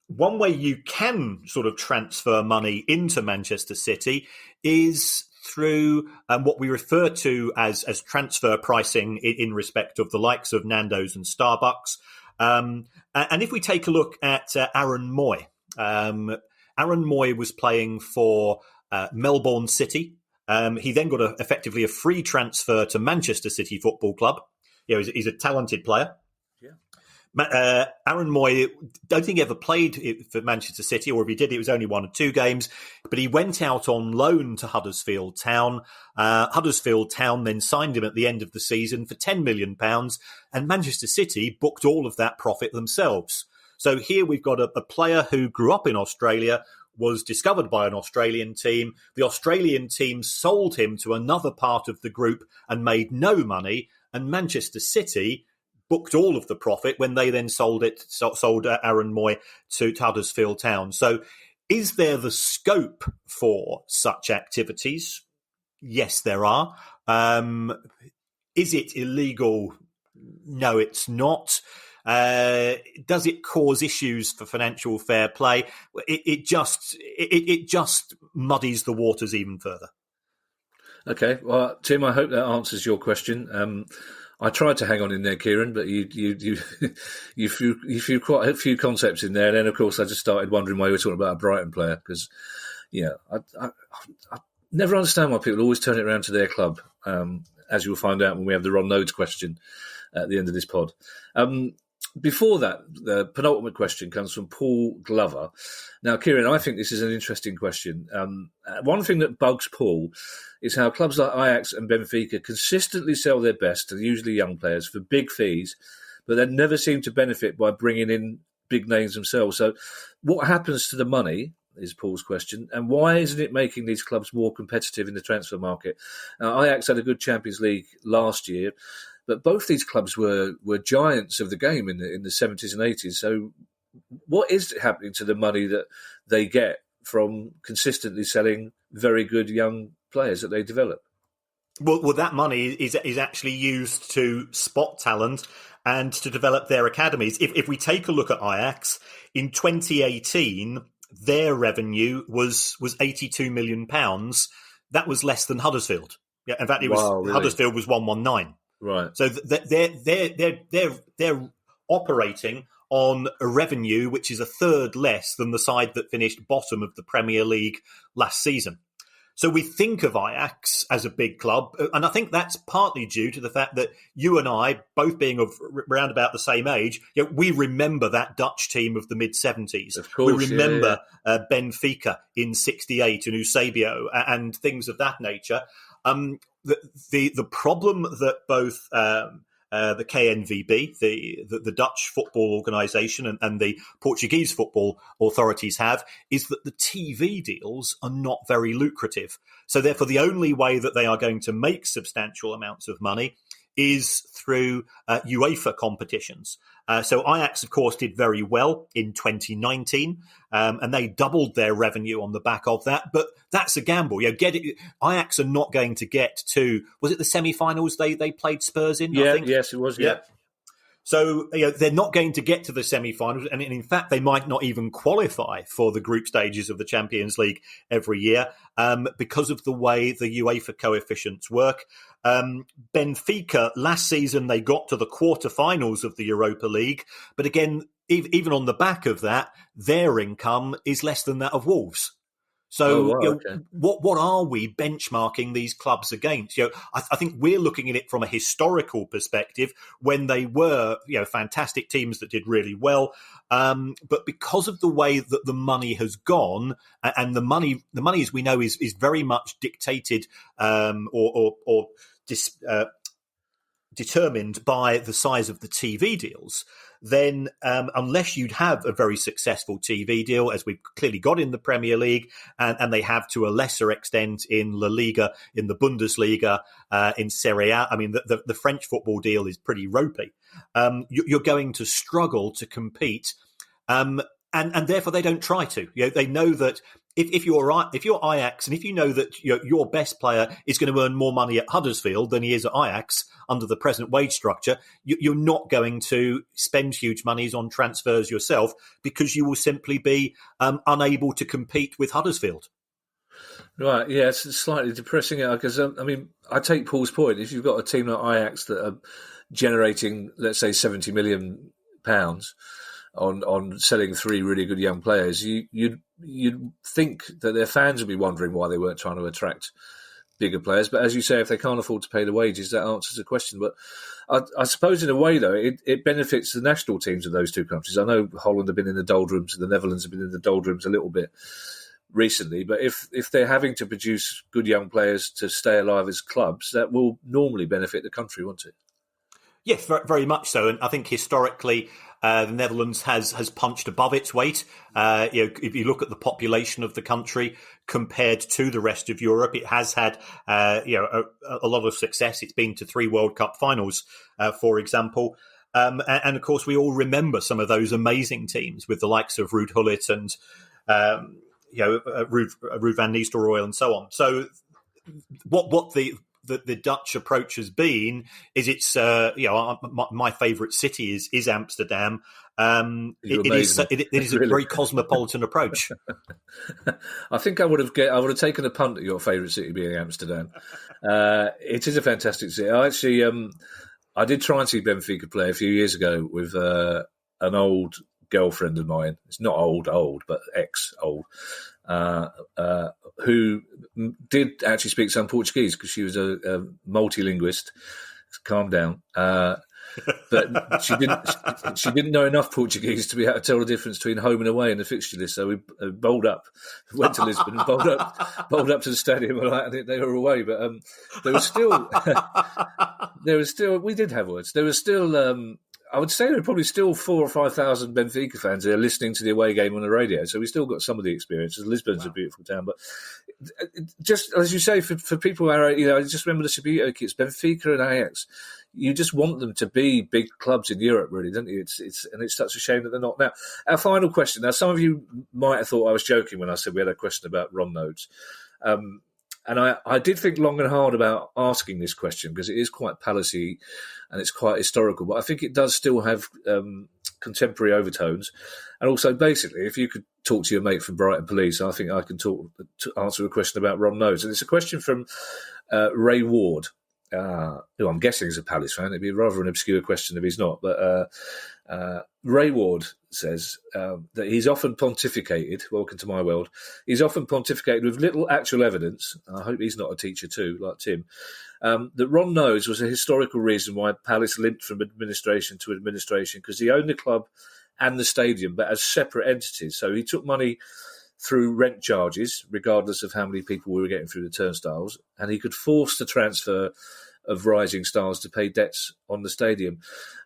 S2: One way you can sort of transfer money into Manchester City is through what we refer to as transfer pricing in respect of the likes of Nando's and Starbucks. And if we take a look at Aaron Moy, Aaron Moy was playing for Melbourne City. He then got effectively a free transfer to Manchester City Football Club. He's a talented player. Yeah. Aaron Moy, don't think he ever played for Manchester City, or if he did, it was only 1 or 2 games. But he went out on loan to Huddersfield Town. Huddersfield Town then signed him at the end of the season for £10 million, and Manchester City booked all of that profit themselves. So here we've got a player who grew up in Australia, was discovered by an Australian team. The Australian team sold him to another part of the group and made no money, and Manchester City booked all of the profit when they then sold Aaron Moy to Huddersfield Town. So is there the scope for such activities? Yes, there are. Is it illegal? No, it's not. Does it cause issues for financial fair play? It just muddies the waters even further.
S1: Okay, well, Tim, I hope that answers your question. I tried to hang on in there, Kieran, but you threw quite a few concepts in there. And then, of course, I just started wondering why you were talking about a Brighton player, because, I never understand why people always turn it around to their club, as you'll find out when we have the Ron Nodes question at the end of this pod. Before that, the penultimate question comes from Paul Glover. Now, Kieran, I think this is an interesting question. One thing that bugs Paul is how clubs like Ajax and Benfica consistently sell their best to usually young players for big fees, but they never seem to benefit by bringing in big names themselves. So what happens to the money is Paul's question, and why isn't it making these clubs more competitive in the transfer market? Ajax had a good Champions League last year, but both these clubs were giants of the game in the 70s and 80s. So what is happening to the money that they get from consistently selling very good young players that they develop?
S2: Well, that money is actually used to spot talent and to develop their academies. If we take a look at Ajax, in 2018, their revenue was £82 million. That was less than Huddersfield. Yeah, in fact, really? Huddersfield was 119.
S1: Right.
S2: So they're operating on a revenue which is a third less than the side that finished bottom of the Premier League last season. So we think of Ajax as a big club, and I think that's partly due to the fact that you and I, both being of around about the same age, we remember that Dutch team of the mid-70s.
S1: Of course,
S2: we remember Benfica in '68 and Eusebio and things of that nature. The problem that both the KNVB, the Dutch football organisation, and the Portuguese football authorities have is that the TV deals are not very lucrative. So therefore, the only way that they are going to make substantial amounts of money is through UEFA competitions. So Ajax, of course, did very well in 2019, and they doubled their revenue on the back of that. But that's a gamble. Ajax are not going to get to, was it the semi-finals they played Spurs in?
S1: Yeah,
S2: I think?
S1: Yes, it was, yeah.
S2: So they're not going to get to the semi-finals, and in fact, they might not even qualify for the group stages of the Champions League every year because of the way the UEFA coefficients work. Benfica, last season, they got to the quarterfinals of the Europa League, but again, even on the back of that, their income is less than that of Wolves. So,
S1: okay.
S2: What are we benchmarking these clubs against? I think we're looking at it from a historical perspective when they were, fantastic teams that did really well. But because of the way that the money has gone, and the money, as we know, is very much dictated determined by the size of the TV deals, then unless you'd have a very successful TV deal, as we've clearly got in the Premier League, and they have to a lesser extent in La Liga, in the Bundesliga, in Serie A, I mean, the French football deal is pretty ropey. You're going to struggle to compete, and therefore they don't try to. They know that if you're Ajax, and if you know that your best player is going to earn more money at Huddersfield than he is at Ajax under the present wage structure, you're not going to spend huge monies on transfers yourself because you will simply be unable to compete with Huddersfield.
S1: Right, yeah, it's slightly depressing because I take Paul's point. If you've got a team like Ajax that are generating, let's say, £70 million on selling 3 really good young players, you'd think that their fans would be wondering why they weren't trying to attract bigger players. But as you say, if they can't afford to pay the wages, that answers the question. But I suppose in a way, though, it benefits the national teams of those two countries. I know Holland have been in the doldrums, the Netherlands have been in the doldrums a little bit recently. But if they're having to produce good young players to stay alive as clubs, that will normally benefit the country, won't it?
S2: Yes, very much so. And I think historically, the Netherlands has punched above its weight. If you look at the population of the country compared to the rest of Europe, it has had a lot of success. It's been to 3 World Cup finals, for example. And of course, we all remember some of those amazing teams with the likes of Ruud Gullit and Ruud van Nistelrooy and so on. So what the Dutch approach has been is it's my favourite city is Amsterdam. It is a very cosmopolitan approach.
S1: I think I would have taken a punt at your favourite city being Amsterdam. It is a fantastic city. I did try and see Benfica play a few years ago with an old girlfriend of mine. It's not old, but ex-old. Who did actually speak some Portuguese because she was a multilinguist. Calm down. But she didn't know enough Portuguese to be able to tell the difference between home and away in the fixture list. So we bowled up, went to Lisbon, and bowled up to the stadium. I think they were away, but there was still. We did have words. There was still. I would say there were probably still 4,000 or 5,000 Benfica fans there listening to the away game on the radio. So we still got some of the experiences. Lisbon's a beautiful town, but just as you say, for people who are, I just remember the Sabito kids, Benfica and Ajax. You just want them to be big clubs in Europe, really, don't you? It's such a shame that they're not. Now, our final question. Now, some of you might have thought I was joking when I said we had a question about Ron Nodes. And I did think long and hard about asking this question because it is quite Palace-y and it's quite historical, but I think it does still have contemporary overtones. And also, basically, if you could talk to your mate from Brighton Police, I think I can answer a question about Ron Nodes. And it's a question from Ray Ward, who I'm guessing is a Palace fan. It'd be rather an obscure question if he's not. But Ray Ward says that he's often pontificated, welcome to my world, he's often pontificated with little actual evidence, and I hope he's not a teacher too, like Tim, that Ron Nodes was a historical reason why Palace limped from administration to administration, because he owned the club and the stadium, but as separate entities. So he took money through rent charges, regardless of how many people we were getting through the turnstiles, and he could force the transfer of rising stars to pay debts on the stadium.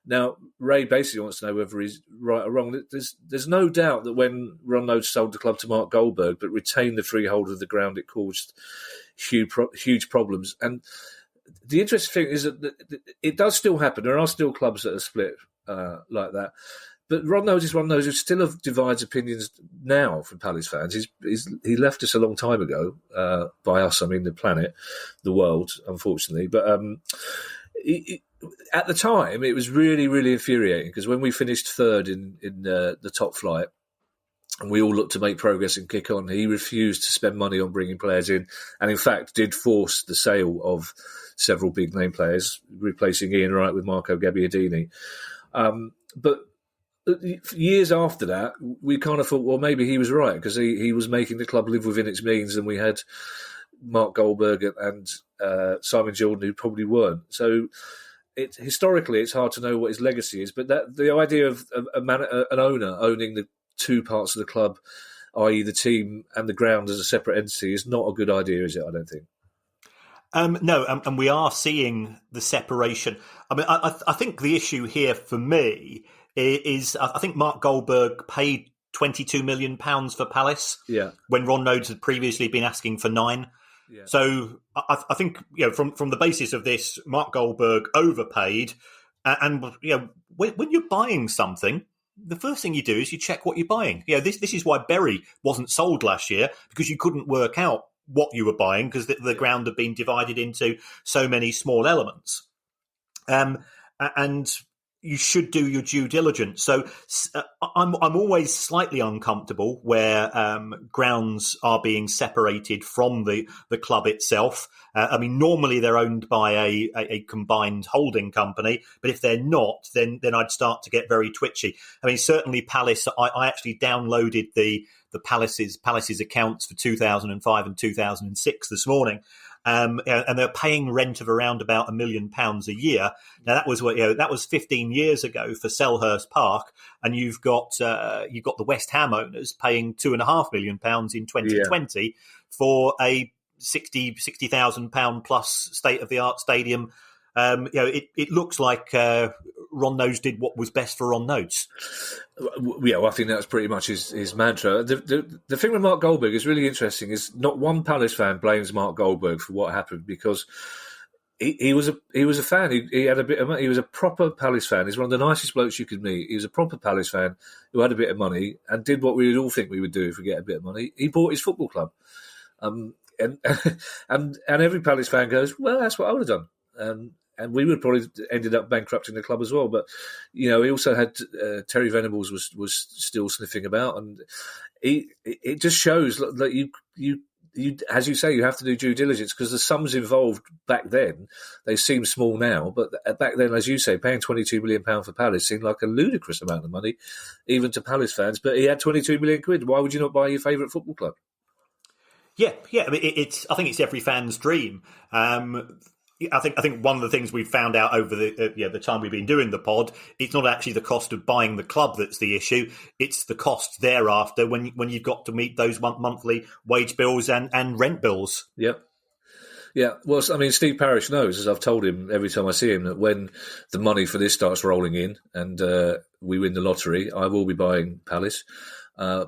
S1: Now, Ray basically wants to know whether he's right or wrong. There's no doubt that when Ron Nodes sold the club to Mark Goldberg but retained the freehold of the ground, it caused huge problems. And the interesting thing is that it does still happen. There are still clubs that are split like that. But Ron Nodes is Ron Nodes who still divides opinions now from Palace fans. He left us a long time ago. By us, I mean the planet, the world, unfortunately. But at the time, it was really, really infuriating because when we finished third in the top flight and we all looked to make progress and kick on, he refused to spend money on bringing players in and, in fact, did force the sale of several big-name players, replacing Ian Wright with Marco Gabbiadini. But years after that, we kind of thought, well, maybe he was right because he was making the club live within its means, and we had Mark Goldberg and Simon Jordan who probably weren't. So historically, it's hard to know what his legacy is. But the idea of an owner owning the two parts of the club, i.e. the team and the ground as a separate entity, is not a good idea, is it? I don't think.
S2: No, and we are seeing the separation. I mean, I think the issue here for me is I think Mark Goldberg paid £22 million for Palace when Ron Nodes had previously been asking for 9. Yeah. So I think from the basis of this, Mark Goldberg overpaid, and when you're buying something, the first thing you do is you check what you're buying. This is why Bury wasn't sold last year, because you couldn't work out what you were buying because the ground had been divided into so many small elements. And you should do your due diligence. So I'm always slightly uncomfortable where grounds are being separated from the club itself. I mean, normally they're owned by a combined holding company, but if they're not, then I'd start to get very twitchy. I mean, certainly Palace. I actually downloaded the Palace's accounts for 2005 and 2006 this morning. and they're paying rent of around about £1 million a year. Now that was 15 years ago for Selhurst Park, and you've got the West Ham owners paying £2.5 million in 2020 for a £60,000 plus state of the art stadium. It looks like Ron Nodes did what was best for Ron Nodes.
S1: Yeah, well, I think that's pretty much his mantra. The thing with Mark Goldberg is really interesting is not one Palace fan blames Mark Goldberg for what happened, because he was a fan. He had a bit of money. He was a proper Palace fan. He's one of the nicest blokes you could meet. He was a proper Palace fan who had a bit of money and did what we would all think we would do if we get a bit of money. He bought his football club, and every Palace fan goes, well, that's what I would have done. And we would probably ended up bankrupting the club as well. But, he also had Terry Venables was still sniffing about. And it just shows that you, as you say, you have to do due diligence, because the sums involved back then, they seem small now. But back then, as you say, paying £22 million for Palace seemed like a ludicrous amount of money, even to Palace fans. But he had 22 million quid. Why would you not buy your favourite football club?
S2: Yeah. I mean, I think it's every fan's dream. I think one of the things we've found out over the time we've been doing the pod, it's not actually the cost of buying the club that's the issue. It's the cost thereafter when you've got to meet those monthly wage bills and rent bills.
S1: Yep. Yeah, well, I mean, Steve Parish knows, as I've told him every time I see him, that when the money for this starts rolling in and we win the lottery, I will be buying Palace.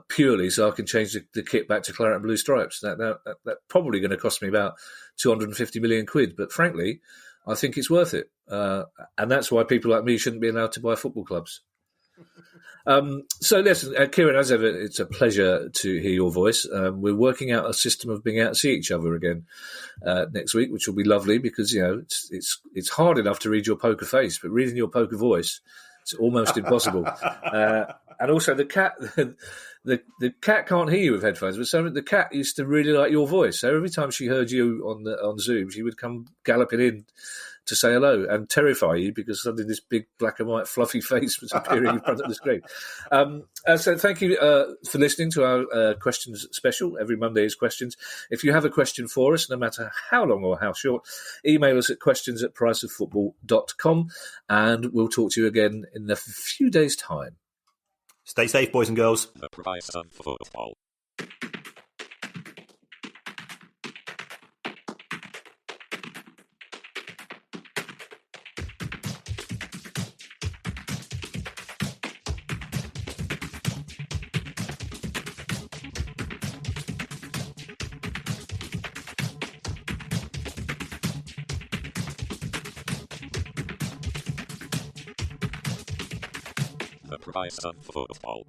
S1: Purely so I can change the kit back to claret and blue stripes. That's probably going to cost me about 250 million quid, but frankly, I think it's worth it. And that's why people like me shouldn't be allowed to buy football clubs. So listen, Kieran, as ever, it's a pleasure to hear your voice. We're working out a system of being able to see each other again next week, which will be lovely, because it's hard enough to read your poker face, but reading your poker voice, it's almost impossible. And also the cat, the cat can't hear you with headphones, but the cat used to really like your voice. So every time she heard you on Zoom, she would come galloping in to say hello and terrify you, because suddenly this big black and white fluffy face was appearing in front of the screen. So thank you for listening to our questions special. Every Monday is questions. If you have a question for us, no matter how long or how short, email us at questions@priceoffootball.com, and we'll talk to you again in a few days' time.
S2: Stay safe, boys and girls.
S4: The price of football. The price of football.